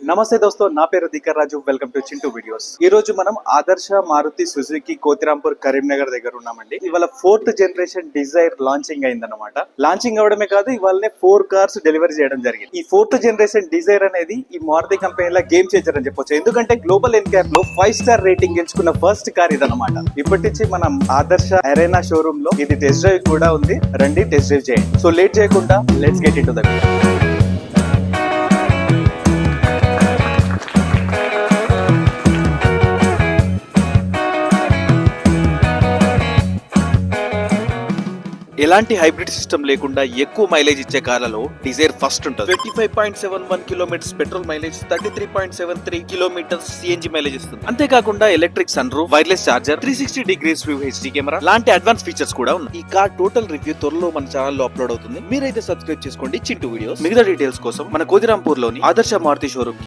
నమస్తే దోస్తో, నా పేరు Dikkar Raju. Welcome to Chintu videos. ఈ రోజు మనం ఆదర్శ మారుతి సుజుకి కోతిరాంపూర్ కరీంనగర్ దగ్గర ఉన్నామండి. ఇవాళ 4th జనరేషన్ డిజైర్ లాంచింగ్ అయిందన్నమాట. లాంచింగ్ అవడమే కాదు, ఇవాళనే 4 కార్స్ డెలివరీ చేయడం జరిగింది. ఈ 4th జనరేషన్ డిజైర్ అనేది ఈ మారుతి కంపెనీలో గేమ్ చేంజర్ అని చెప్పొచ్చు. ఎందుకంటే గ్లోబల్ ఎన్క్యాప్ లో 5 స్టార్ రేటింగ్ గెలుచుకున్న ఫస్ట్ కార్ ఇదన్నమాట. ఇప్పటి నుంచి మనం ఆదర్శ అరేనా షోరూమ్ లో ఇది టెస్ట్ డ్రైవ్ కూడా ఉంది. రండి టెస్ట్ డ్రైవ్ చేయండి. సో లేట్ చేయకుండా let's get into the video. ఎలాంటి హైబ్రిడ్ సిస్టమ్ లేకుండా ఎక్కువ మైలేజ్ ఇచ్చే కార్లలో డిజైర్ ఫస్ట్ ఉంటుంది. 25.71 kilometres petrol mileage, 33.73 kilometres CNG mileage ఇస్తుంది. అంతేకాకుండా electric sunroof, wireless charger, 360 degrees view HD camera లాంటి అడ్వాన్స్ ఫీచర్స్ కూడా ఉన్నాయి. ఈ కార్ టోటల్ రివ్యూ త్వరలో మన ఛానల్ లో అప్లోడ్ అవుతుంది. మీరైతే సబ్స్క్రైబ్ చేసుకోండి చింటూ వీడియోస్. మిగతా డీటెయిల్స్ కోసం మన కోతిరాంపూర్ లోని ఆదర్శ మారుతి షోరూమ్